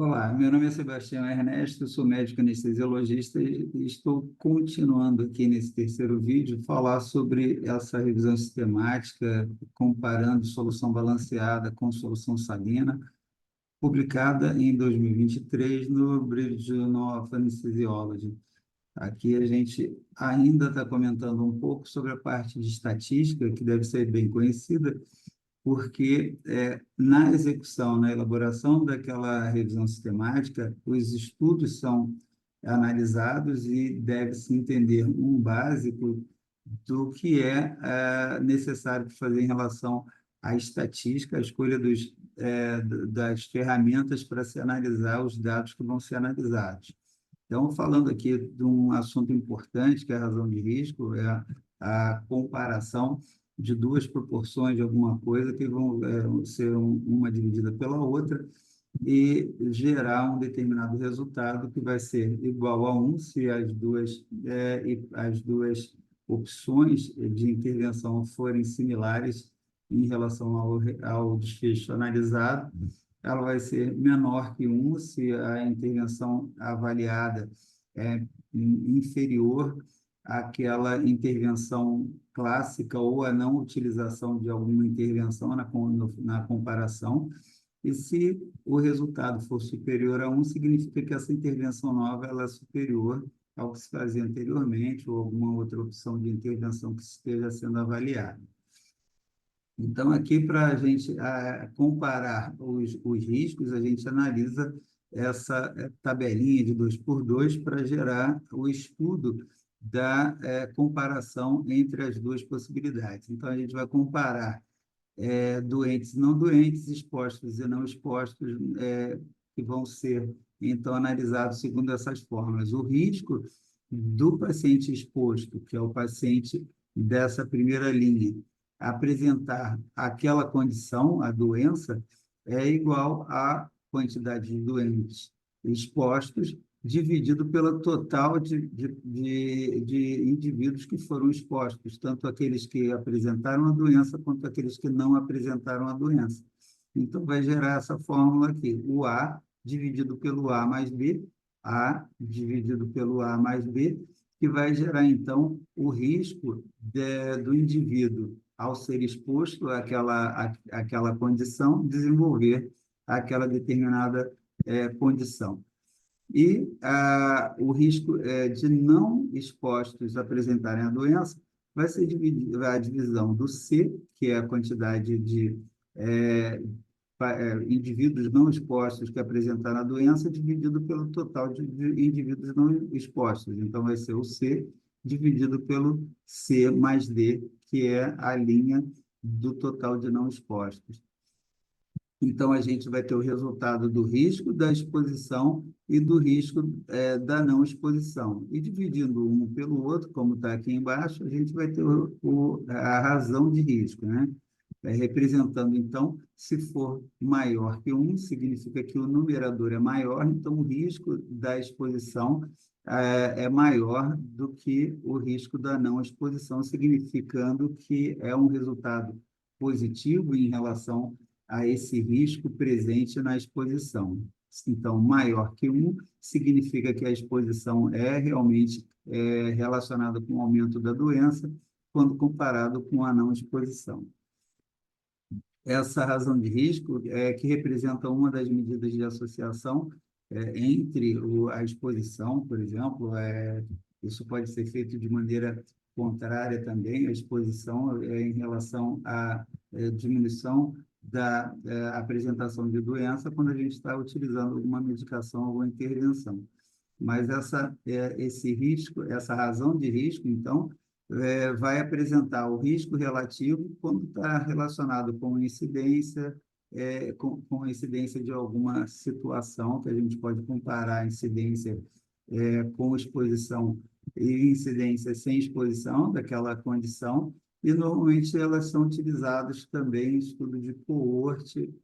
Olá, meu nome é Sebastião Ernesto, sou médico anestesiologista e estou continuando aqui nesse terceiro vídeo falar sobre essa revisão sistemática, comparando solução balanceada com solução salina, publicada em 2023 no British Journal of Anesthesiology. Aqui a gente ainda está comentando um pouco sobre a parte de estatística, que deve ser bem conhecida, porque na execução, na elaboração daquela revisão sistemática, os estudos são analisados e deve-se entender um básico do que é necessário fazer em relação à estatística, a escolha das ferramentas para se analisar os dados que vão ser analisados. Então, falando aqui de um assunto importante, que é a razão de risco, é a comparação de duas proporções de alguma coisa que vão ser uma dividida pela outra e gerar um determinado resultado que vai ser igual a um se as duas opções de intervenção forem similares em relação ao desfecho analisado. Ela vai ser menor que um se a intervenção avaliada é inferior àquela intervenção clássica ou a não utilização de alguma intervenção na comparação. E se o resultado for superior a um, significa que essa intervenção nova ela é superior ao que se fazia anteriormente ou alguma outra opção de intervenção que esteja sendo avaliada. Então, aqui, para a gente comparar os riscos, a gente analisa essa tabelinha de 2 por 2 para gerar o estudo da comparação entre as duas possibilidades. Então, a gente vai comparar doentes e não doentes, expostos e não expostos, que vão ser, então, analisados segundo essas fórmulas. O risco do paciente exposto, que é o paciente dessa primeira linha, apresentar aquela condição, a doença, é igual à quantidade de doentes expostos dividido pelo total de indivíduos que foram expostos, tanto aqueles que apresentaram a doença quanto aqueles que não apresentaram a doença. Então, vai gerar essa fórmula aqui, o A dividido pelo A mais B, A dividido pelo A mais B, que vai gerar, então, o risco do indivíduo, ao ser exposto àquela condição, desenvolver aquela determinada condição. E o risco de não expostos apresentarem a doença vai ser a divisão do C, que é a quantidade de indivíduos não expostos que apresentaram a doença, dividido pelo total de indivíduos não expostos. Então, vai ser o C dividido pelo C mais D, que é a linha do total de não expostos. Então, a gente vai ter o resultado do risco da exposição e do risco da não exposição. E dividindo um pelo outro, como está aqui embaixo, a gente vai ter a razão de risco, né? Representando, então, se for maior que um, significa que o numerador é maior, então o risco da exposição é maior do que o risco da não exposição, significando que é um resultado positivo em relação a esse risco presente na exposição. Então, maior que um significa que a exposição é realmente relacionada com o aumento da doença, quando comparado com a não exposição. Essa razão de risco que representa uma das medidas de associação entre a exposição, por exemplo, isso pode ser feito de maneira contrária também, a exposição em relação à diminuição da apresentação de doença quando a gente está utilizando alguma medicação, alguma intervenção. Mas esse risco, essa razão de risco, então, vai apresentar o risco relativo quando está relacionado com incidência, com incidência de alguma situação, que a gente pode comparar a incidência com exposição e incidência sem exposição daquela condição, e normalmente elas são utilizadas também em estudo de coorte,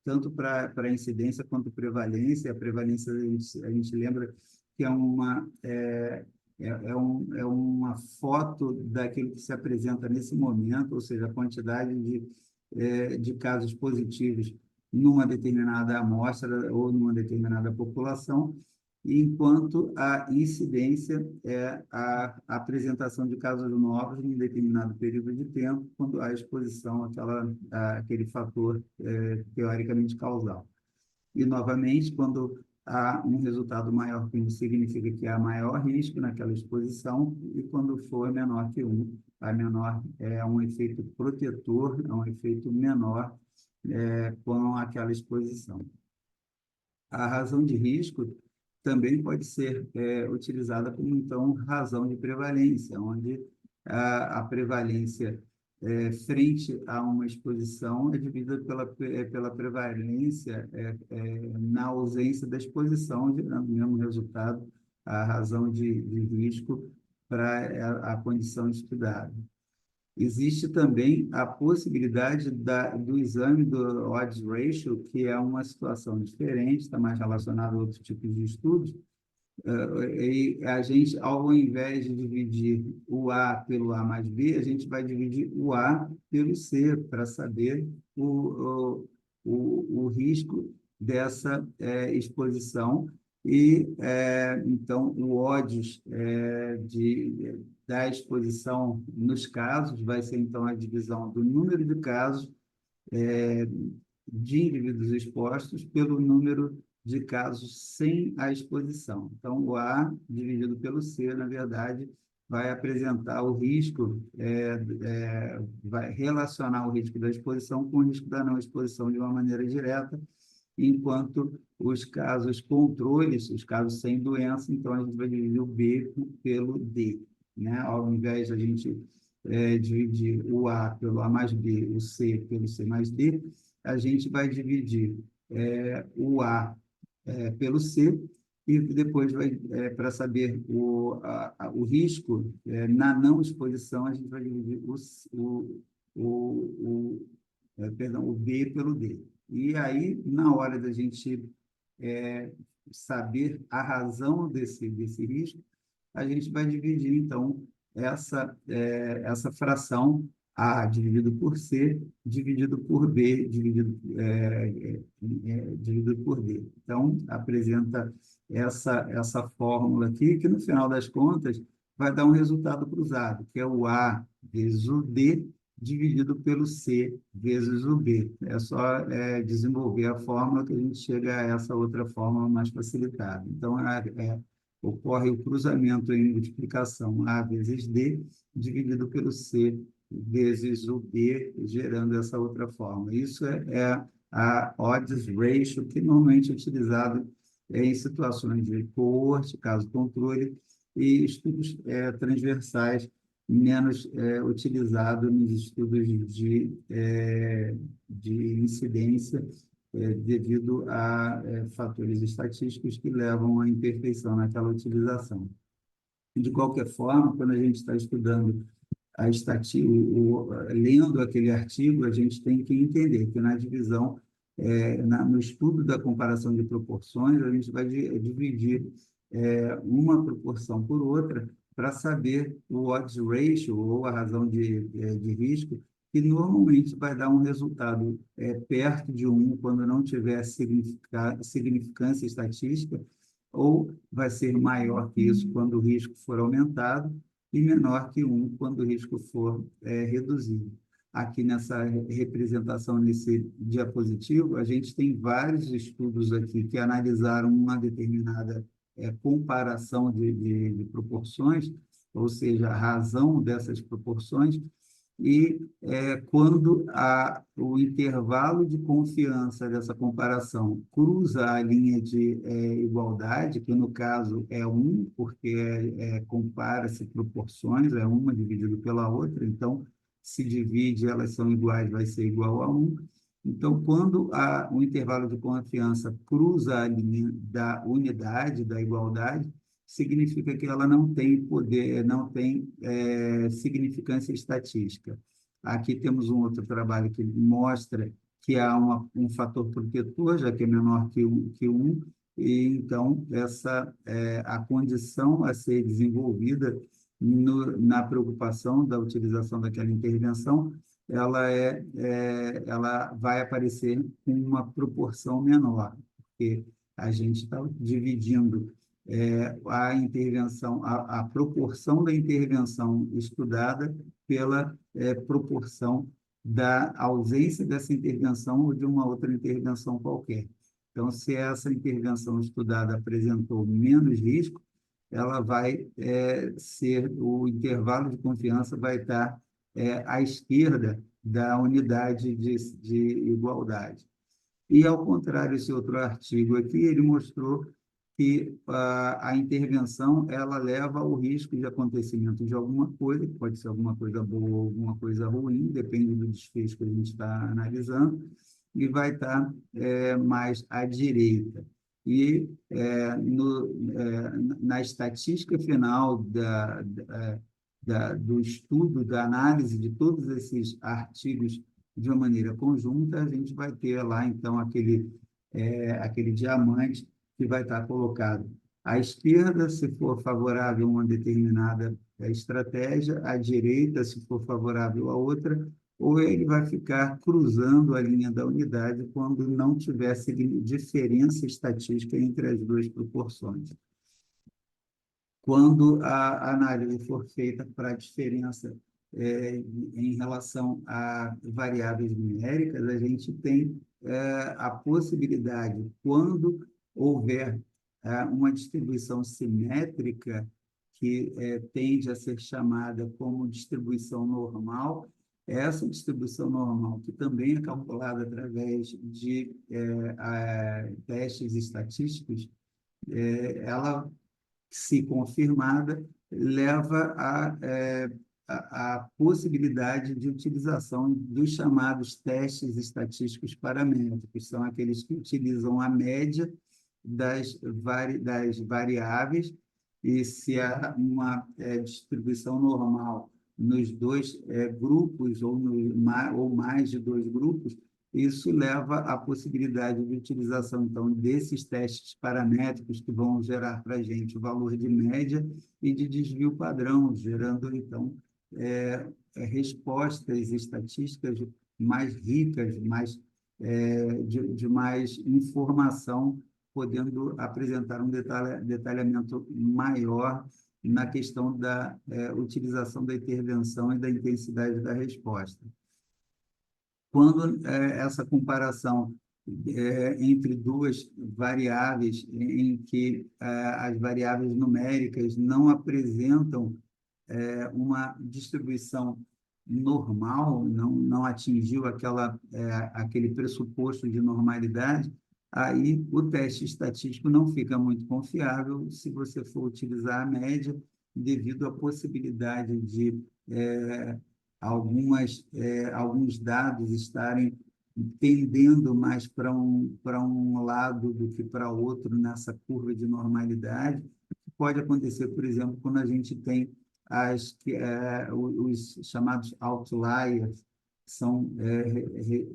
tanto para incidência quanto prevalência. A prevalência, a gente lembra que é uma foto daquilo que se apresenta nesse momento, ou seja, a quantidade de casos positivos numa determinada amostra ou numa determinada população, enquanto a incidência é a apresentação de casos novos em determinado período de tempo, quando há exposição àquele fator teoricamente causal. E, novamente, quando há um resultado maior que um, significa que há maior risco naquela exposição, e quando for menor que um, a menor é um efeito protetor, é um efeito menor com aquela exposição. A razão de risco também pode ser utilizada como, então, razão de prevalência, onde a prevalência frente a uma exposição é dividida pela prevalência na ausência da exposição, gerando o mesmo resultado, a razão de risco para a condição estudada. Existe também a possibilidade do exame do odds ratio, que é uma situação diferente, está mais relacionada a outros tipos de estudos, e a gente, ao invés de dividir o A pelo A mais B, a gente vai dividir o A pelo C, para saber o risco dessa exposição. E, então, o odds da exposição nos casos vai ser, então, a divisão do número de casos de indivíduos expostos pelo número de casos sem a exposição. Então, o A dividido pelo C, na verdade, vai apresentar o risco, vai relacionar o risco da exposição com o risco da não exposição de uma maneira direta, enquanto os casos controles, os casos sem doença, então a gente vai dividir o B pelo D, né? Ao invés de a gente dividir o A pelo A mais B, o C pelo C mais D, a gente vai dividir o A pelo C, e depois para saber o risco na não exposição, a gente vai dividir o B pelo D. E aí, na hora da gente saber a razão desse risco, a gente vai dividir, então, essa fração A dividido por C, dividido por B, dividido por D. Então, apresenta essa fórmula aqui, que no final das contas vai dar um resultado cruzado, que é o A vezes o D, dividido pelo C vezes o B. É só desenvolver a fórmula que a gente chega a essa outra fórmula mais facilitada. Então, ocorre o cruzamento em multiplicação A vezes D, dividido pelo C vezes o B, gerando essa outra fórmula. Isso é a odds ratio, que normalmente é utilizado em situações de coorte, caso controle, e estudos transversais, menos utilizado nos estudos de incidência, devido a fatores estatísticos que levam à imperfeição naquela utilização. De qualquer forma, quando a gente está estudando a estatística, lendo aquele artigo, a gente tem que entender que na divisão, no estudo da comparação de proporções, a gente vai dividir uma proporção por outra para saber o odds ratio, ou a razão de risco, que normalmente vai dar um resultado perto de 1 quando não tiver significância estatística, ou vai ser maior que isso quando o risco for aumentado, e menor que 1 quando o risco for reduzido. Aqui nessa representação, nesse diapositivo, a gente tem vários estudos aqui que analisaram uma determinada comparação de proporções, ou seja, a razão dessas proporções, e quando o intervalo de confiança dessa comparação cruza a linha de igualdade, que no caso é 1, porque compara-se proporções, é uma dividido pela outra, então, se divide, elas são iguais, vai ser igual a 1. Então, quando o intervalo de confiança cruza a linha da unidade, da igualdade, significa que ela não tem poder, não tem significância estatística. Aqui temos um outro trabalho que mostra que há um fator protetor, já que é menor que 1, e então a condição a ser desenvolvida na preocupação da utilização daquela intervenção ela vai aparecer com uma proporção menor, porque a gente está dividindo a intervenção, a proporção da intervenção estudada pela proporção da ausência dessa intervenção ou de uma outra intervenção qualquer. Então, se essa intervenção estudada apresentou menos risco, ela vai ser, o intervalo de confiança vai estar à esquerda da unidade de igualdade. E, ao contrário, esse outro artigo aqui, ele mostrou que a intervenção ela leva ao risco de acontecimento de alguma coisa, que pode ser alguma coisa boa ou alguma coisa ruim, depende do desfecho que a gente está analisando, e vai estar mais à direita. E na estatística final do estudo, da análise de todos esses artigos de uma maneira conjunta, a gente vai ter lá, então, aquele diamante que vai estar colocado à esquerda, se for favorável a uma determinada estratégia, à direita, se for favorável a outra, ou ele vai ficar cruzando a linha da unidade quando não tiver diferença estatística entre as duas proporções. Quando a análise for feita para a diferença em relação a variáveis numéricas, a gente tem a possibilidade, quando houver uma distribuição simétrica, que tende a ser chamada como distribuição normal, essa distribuição normal, que também é calculada através de testes estatísticos, ela, se confirmada, leva a possibilidade de utilização dos chamados testes estatísticos paramétricos, são aqueles que utilizam a média das variáveis, e se há uma distribuição normal nos dois grupos, ou mais de dois grupos, isso leva à possibilidade de utilização, então, desses testes paramétricos que vão gerar para a gente o valor de média e de desvio padrão, gerando, então, respostas estatísticas mais ricas, de mais informação, podendo apresentar um detalhamento maior na questão da utilização da intervenção e da intensidade da resposta. Quando essa comparação entre duas variáveis, em que as variáveis numéricas não apresentam uma distribuição normal, não atingiu aquele pressuposto de normalidade, aí o teste estatístico não fica muito confiável se você for utilizar a média, devido à possibilidade de alguns dados estarem tendendo mais para um lado do que para outro nessa curva de normalidade. Pode acontecer, por exemplo, quando a gente tem os chamados outliers, que são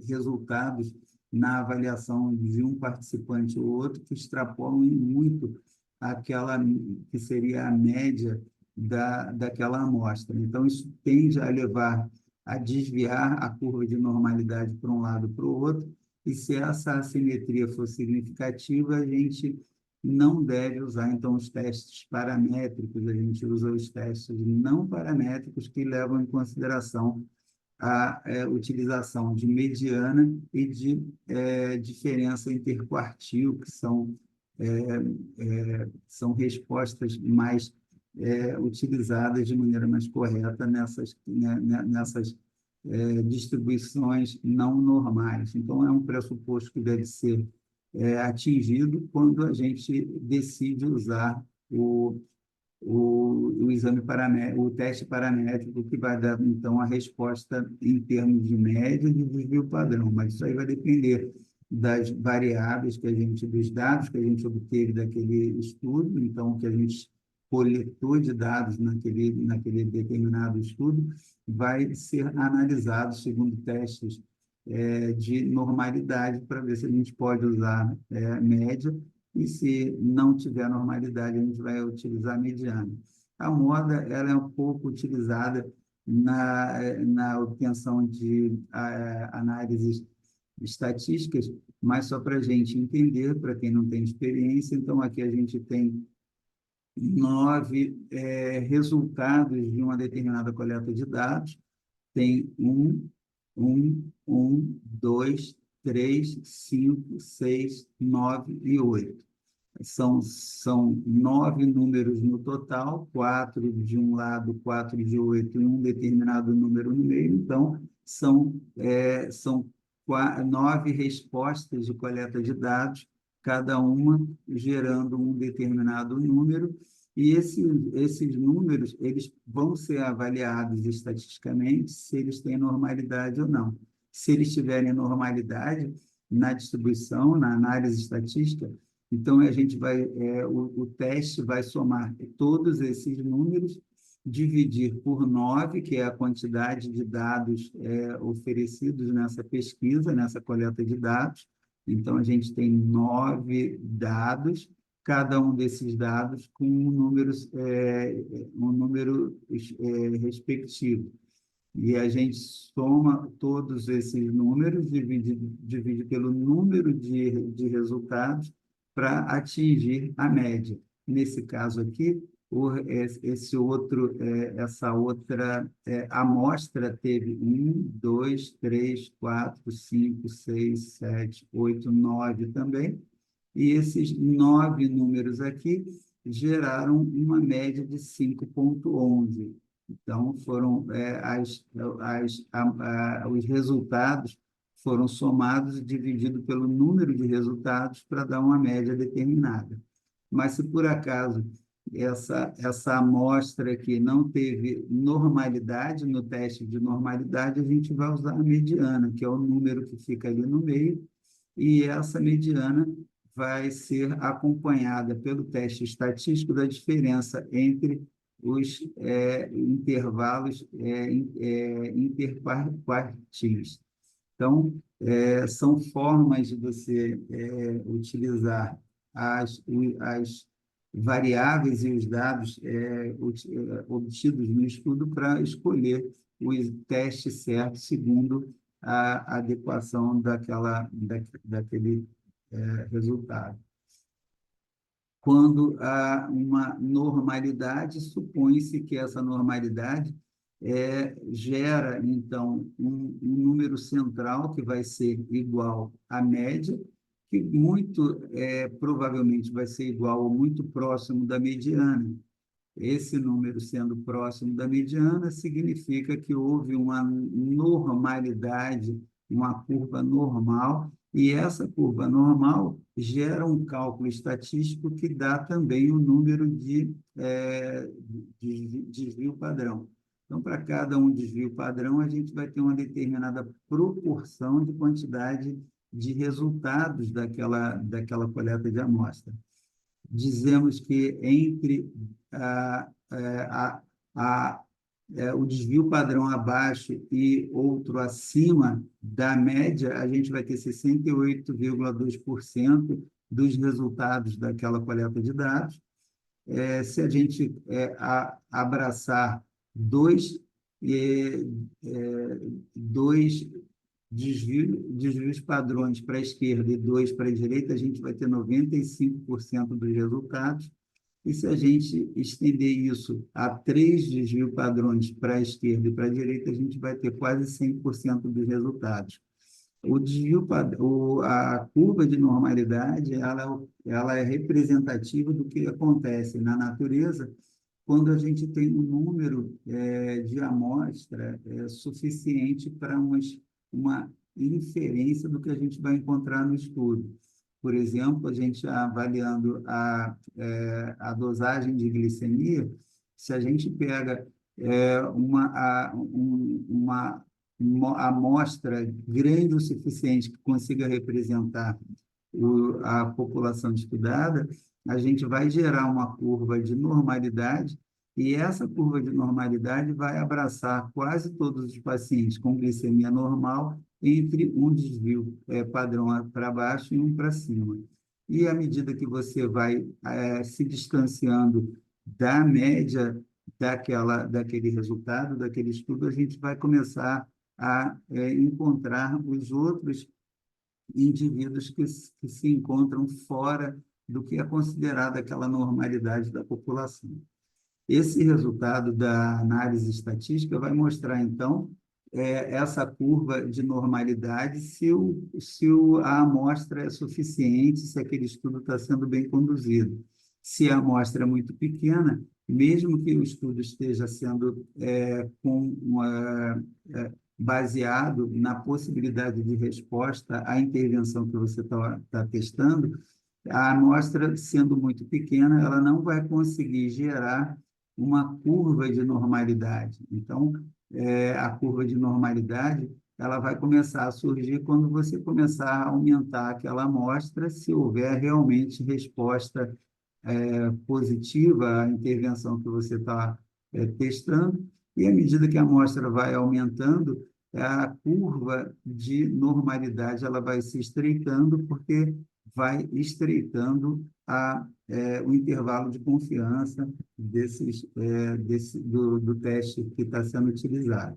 resultados na avaliação de um participante ou outro, que extrapolam muito aquela que seria a média daquela amostra. Então, isso tende a levar a desviar a curva de normalidade para um lado para o outro, e se essa assimetria for significativa, a gente não deve usar, então, os testes paramétricos, a gente usa os testes não paramétricos, que levam em consideração a utilização de mediana e de diferença interquartil, que são respostas mais utilizadas de maneira mais correta nessas distribuições não normais. Então, é um pressuposto que deve ser atingido quando a gente decide usar o exame o teste paramétrico, que vai dar, então, a resposta em termos de média e de desvio padrão. Mas isso aí vai depender das variáveis dos dados que a gente obteve daquele estudo, então, que a gente coletor de dados naquele determinado estudo, vai ser analisado segundo testes de normalidade, para ver se a gente pode usar média, e se não tiver normalidade, a gente vai utilizar mediana. A moda ela é um pouco utilizada na obtenção de análises estatísticas, mas só para a gente entender, para quem não tem experiência. Então, aqui a gente tem 9 resultados de uma determinada coleta de dados. Tem 2, 3, 5, 6, 9 e 8. São 9 números no total, 4 de um lado, 4 de outro, e um determinado número no meio. Então, são 9 respostas de coleta de dados, cada uma gerando um determinado número, e esses números eles vão ser avaliados estatisticamente se eles têm normalidade ou não. Se eles tiverem normalidade na distribuição, na análise estatística, então a gente o teste vai somar todos esses números, dividir por 9, que é a quantidade de dados oferecidos nessa pesquisa, nessa coleta de dados. Então, a gente tem 9 dados, cada um desses dados com um número respectivo. E a gente soma todos esses números, divide pelo número de resultados para atingir a média. Nesse caso aqui, essa outra amostra teve 1, 2, 3, 4, 5, 6, 7, 8, 9 também, e esses 9 números aqui geraram uma média de 5,11. Então, os resultados foram somados e divididos pelo número de resultados para dar uma média determinada. Mas, se por acaso essa amostra aqui não teve normalidade, no teste de normalidade, a gente vai usar a mediana, que é o número que fica ali no meio, e essa mediana vai ser acompanhada pelo teste estatístico da diferença entre os intervalos interquartis. Então, são formas de você utilizar as variáveis e os dados obtidos no estudo para escolher o teste certo segundo a adequação daquele resultado. Quando há uma normalidade, supõe-se que essa normalidade gera, então, um número central que vai ser igual à média, que muito provavelmente vai ser igual ou muito próximo da mediana. Esse número sendo próximo da mediana significa que houve uma normalidade, uma curva normal, e essa curva normal gera um cálculo estatístico que dá também o número de desvio padrão. Então, para cada um desvio padrão, a gente vai ter uma determinada proporção de quantidade de resultados daquela coleta de amostra. Dizemos que entre o desvio padrão abaixo e outro acima da média, a gente vai ter 68,2% dos resultados daquela coleta de dados. Se a gente abraçar dois desvios padrões para a esquerda e 2 para a direita, a gente vai ter 95% dos resultados. E se a gente estender isso a 3 desvios padrões para a esquerda e para a direita, a gente vai ter quase 100% dos resultados. A curva de normalidade ela é representativa do que acontece na natureza quando a gente tem um número de amostra suficiente para uma inferência do que a gente vai encontrar no estudo. Por exemplo, a gente avaliando a dosagem de glicemia, se a gente pega uma amostra grande o suficiente que consiga representar a população estudada, a gente vai gerar uma curva de normalidade, e essa curva de normalidade vai abraçar quase todos os pacientes com glicemia normal, entre um desvio padrão para baixo e um para cima. E à medida que você vai se distanciando da média daquele resultado, daquele estudo, a gente vai começar a encontrar os outros indivíduos que se encontram fora do que é considerado aquela normalidade da população. Esse resultado da análise estatística vai mostrar, então, essa curva de normalidade, a amostra é suficiente, se aquele estudo está sendo bem conduzido. Se a amostra é muito pequena, mesmo que o estudo esteja sendo baseado na possibilidade de resposta à intervenção que você está testando, a amostra, sendo muito pequena, ela não vai conseguir gerar uma curva de normalidade. Então, a curva de normalidade ela vai começar a surgir quando você começar a aumentar aquela amostra, se houver realmente resposta positiva à intervenção que você está testando, e à medida que a amostra vai aumentando, a curva de normalidade ela vai se estreitando, porque vai estreitando o intervalo de confiança do teste que está sendo utilizado.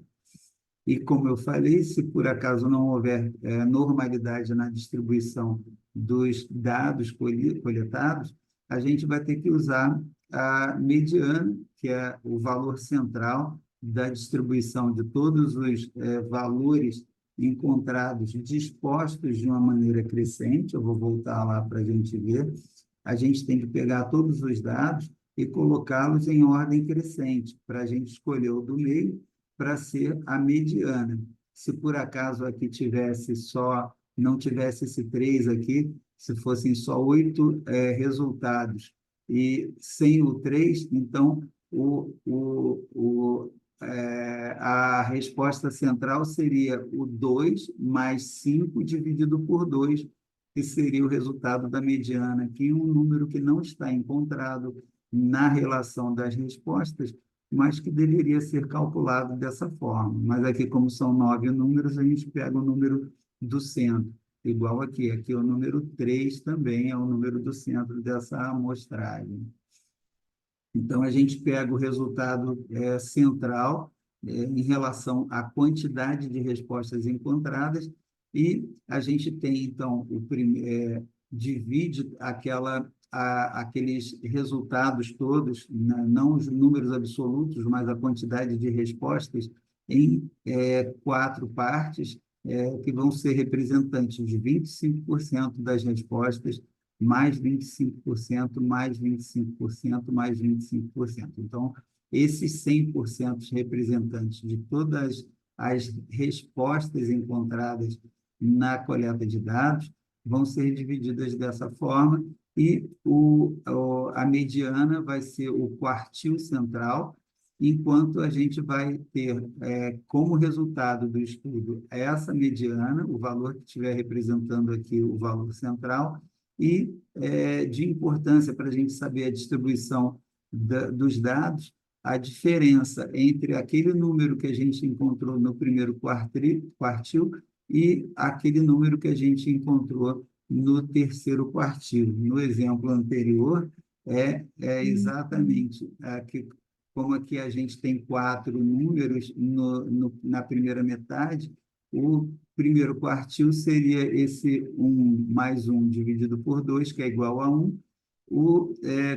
E, como eu falei, se por acaso não houver normalidade na distribuição dos dados coletados, a gente vai ter que usar a mediana, que é o valor central da distribuição de todos os valores encontrados dispostos de uma maneira crescente. Eu vou voltar lá para a gente ver. A gente tem que pegar todos os dados e colocá-los em ordem crescente, para a gente escolher o do meio para ser a mediana. Se por acaso aqui não tivesse esse 3 aqui, se fossem só 8 resultados e sem o 3, então a resposta central seria o 2 mais 5 dividido por 2, que seria o resultado da mediana, que é um número que não está encontrado na relação das respostas, mas que deveria ser calculado dessa forma. Mas aqui, como são 9 números, a gente pega o número do centro, igual aqui. Aqui o número 3 também é o número do centro dessa amostragem. Então, a gente pega o resultado central em relação à quantidade de respostas encontradas e a gente tem, então, divide aqueles resultados todos, né, não os números absolutos, mas a quantidade de respostas, em 4 partes, que vão ser representantes de 25% das respostas, mais 25%, mais 25%, mais 25%. Então, esses 100% representantes de todas as respostas encontradas na coleta de dados vão ser divididas dessa forma, e a mediana vai ser o quartil central, enquanto a gente vai ter como resultado do estudo essa mediana, o valor que estiver representando aqui o valor central, e de importância para a gente saber a distribuição dos dados, a diferença entre aquele número que a gente encontrou no primeiro quartil e aquele número que a gente encontrou no terceiro quartil. No exemplo anterior, exatamente como aqui a gente tem 4 números na primeira metade, o primeiro quartil seria esse 1 mais 1 dividido por 2, que é igual a 1. O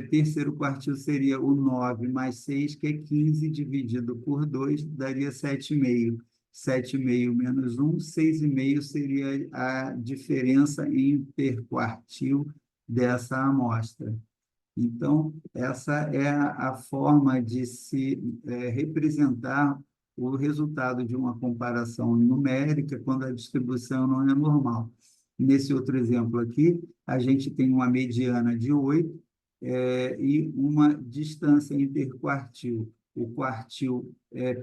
terceiro quartil seria o 9 mais 6, que é 15 dividido por 2, daria 7,5. 7,5 menos 1, 6,5 seria a diferença interquartil dessa amostra. Então, essa é a forma de se representar o resultado de uma comparação numérica quando a distribuição não é normal. Nesse outro exemplo aqui, a gente tem uma mediana de 8 e uma distância interquartil. O quartil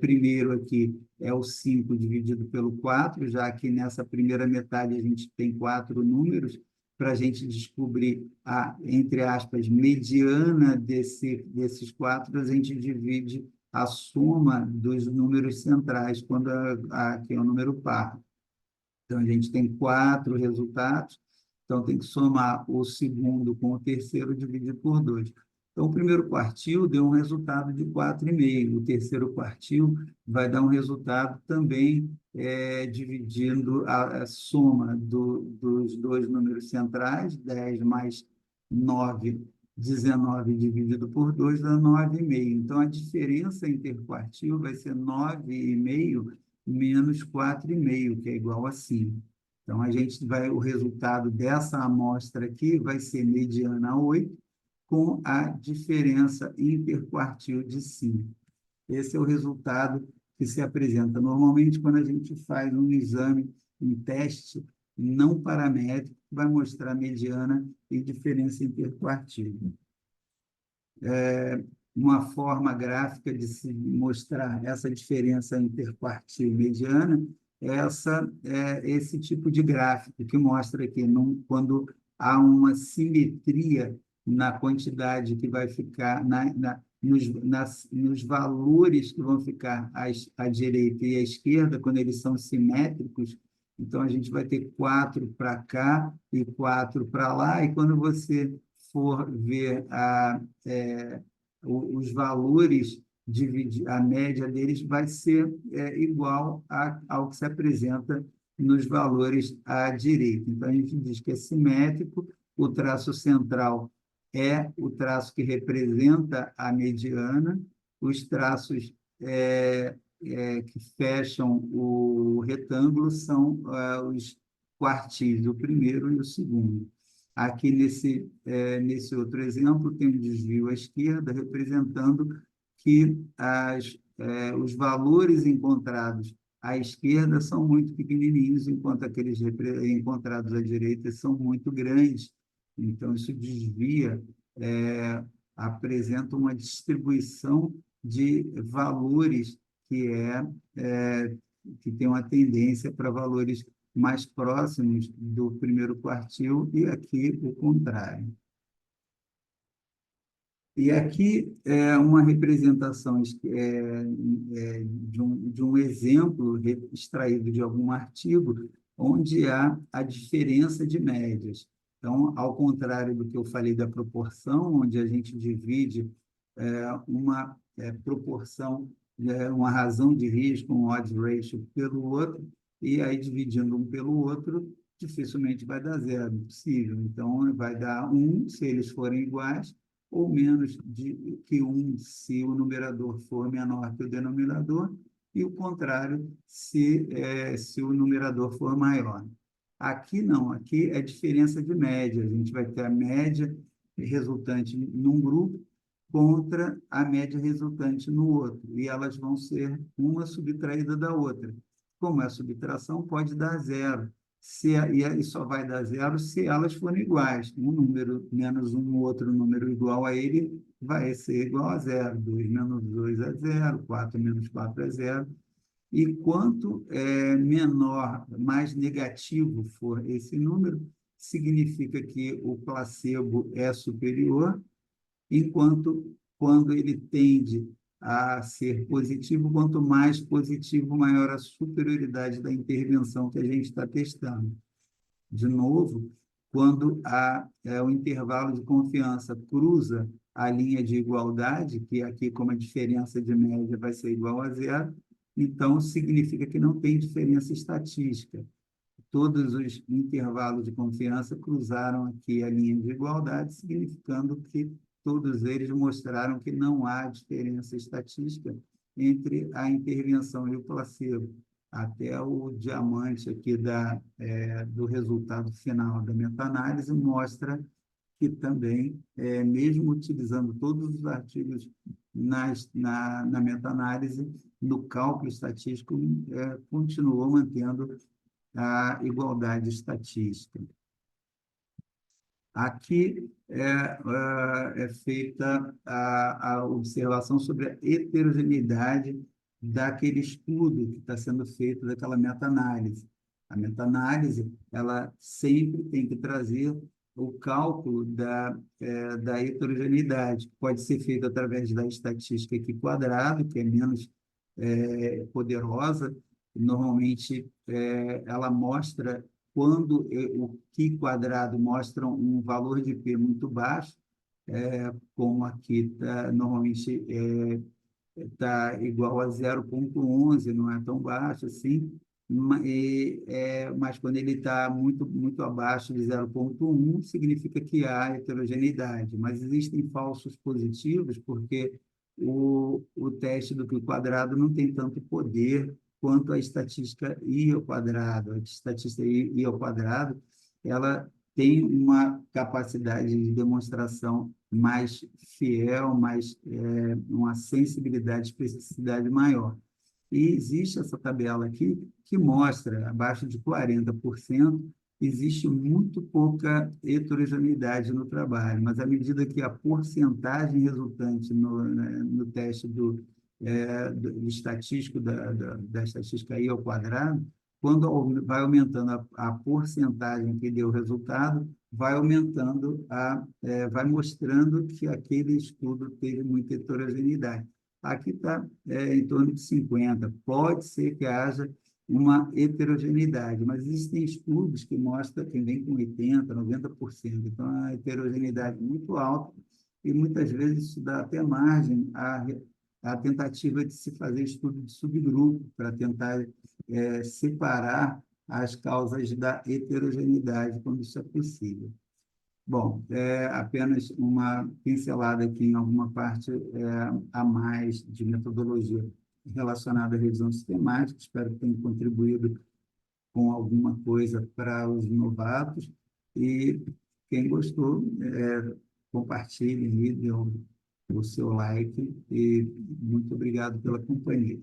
primeiro aqui é o 5 dividido pelo 4, já que nessa primeira metade a gente tem 4 números. Para a gente descobrir a, entre aspas, mediana desses 4, a gente divide a soma dos números centrais, quando aqui é o número par. Então, a gente tem 4 resultados, então tem que somar o segundo com o terceiro, dividido por 2. Então, o primeiro quartil deu um resultado de 4,5. O terceiro quartil vai dar um resultado também dividindo a soma dos dois números centrais, 10 mais 9, 19 dividido por 2 dá 9,5. Então, a diferença interquartil vai ser 9,5 menos 4,5, que é igual a 5. Então, o resultado dessa amostra aqui vai ser mediana 8, com a diferença interquartil de 5. Esse é o resultado que se apresenta normalmente quando a gente faz um exame, um teste não paramétrico, que vai mostrar mediana e diferença interquartil. Uma forma gráfica de se mostrar essa diferença interquartil mediana esse tipo de gráfico que mostra que quando há uma simetria na quantidade que vai ficar nos valores que vão ficar à direita e à esquerda, quando eles são simétricos, então a gente vai ter 4 para cá e 4 para lá, e quando você for ver os valores, a média deles vai ser igual ao que se apresenta nos valores à direita. Então, a gente diz que é simétrico, o traço central é o traço que representa a mediana, os traços que fecham o retângulo são os quartis, o primeiro e o segundo. Aqui, nesse outro exemplo, tem um desvio à esquerda, representando que os valores encontrados à esquerda são muito pequenininhos, enquanto aqueles encontrados à direita são muito grandes. Então, isso desvia, apresenta uma distribuição de valores que tem uma tendência para valores mais próximos do primeiro quartil, e aqui o contrário. E aqui é uma representação de um exemplo extraído de algum artigo, onde há a diferença de médias. Então, ao contrário do que eu falei da proporção, onde a gente divide uma proporção, uma razão de risco, um odds ratio pelo outro, e aí dividindo um pelo outro, dificilmente vai dar zero, impossível. Então, vai dar 1 se eles forem iguais, ou menos que 1 se o numerador for menor que o denominador, e o contrário se o numerador for maior. Aqui não, aqui é diferença de média. A gente vai ter a média resultante num grupo contra a média resultante no outro, e elas vão ser uma subtraída da outra. Como é subtração, pode dar zero. E só vai dar zero se elas forem iguais. Um número menos um outro número igual a ele vai ser igual a zero. 2 menos 2 é zero, 4 menos 4 é zero. E quanto menor, mais negativo for esse número, significa que o placebo é superior, enquanto quando ele tende a ser positivo, quanto mais positivo, maior a superioridade da intervenção que a gente está testando. De novo, quando o intervalo de confiança cruza a linha de igualdade, que aqui, como a diferença de média vai ser igual a zero, então significa que não tem diferença estatística. Todos os intervalos de confiança cruzaram aqui a linha de igualdade, significando que todos eles mostraram que não há diferença estatística entre a intervenção e o placebo. Até o diamante aqui do resultado final da meta-análise mostra que também, mesmo utilizando todos os artigos na meta-análise, no cálculo estatístico, continuou mantendo a igualdade estatística. Aqui é feita a observação sobre a heterogeneidade daquele estudo que está sendo feito, daquela meta-análise. A meta-análise, ela sempre tem que trazer o cálculo da heterogeneidade, que pode ser feito através da estatística aqui quadrado, que é menos poderosa. Normalmente, ela mostra quando o Q quadrado mostra um valor de P muito baixo, como aqui normalmente está igual a 0,11, não é tão baixo assim, mas quando ele está muito, muito abaixo de 0,1, significa que há heterogeneidade. Mas existem falsos positivos, porque o teste do π quadrado não tem tanto poder quanto a estatística I ao quadrado. A estatística I ao quadrado, ela tem uma capacidade de demonstração mais fiel, mais uma sensibilidade, especificidade maior. E existe essa tabela aqui que mostra, abaixo de 40%, existe muito pouca heterogeneidade no trabalho, mas à medida que a porcentagem resultante no teste do estatístico, da estatística I ao quadrado, quando vai aumentando a porcentagem que deu resultado, vai aumentando, vai mostrando que aquele estudo teve muita heterogeneidade. Aqui está em torno de 50. Pode ser que haja uma heterogeneidade, mas existem estudos que mostram que vem com 80%, 90%. Então, a heterogeneidade é muito alta e muitas vezes isso dá até margem à tentativa de se fazer estudo de subgrupo para tentar separar as causas da heterogeneidade quando isso é possível. Bom, apenas uma pincelada aqui em alguma parte a mais de metodologia relacionada à revisão sistemática. Espero que tenha contribuído com alguma coisa para os novatos. E quem gostou, compartilhe, dê o seu like e muito obrigado pela companhia.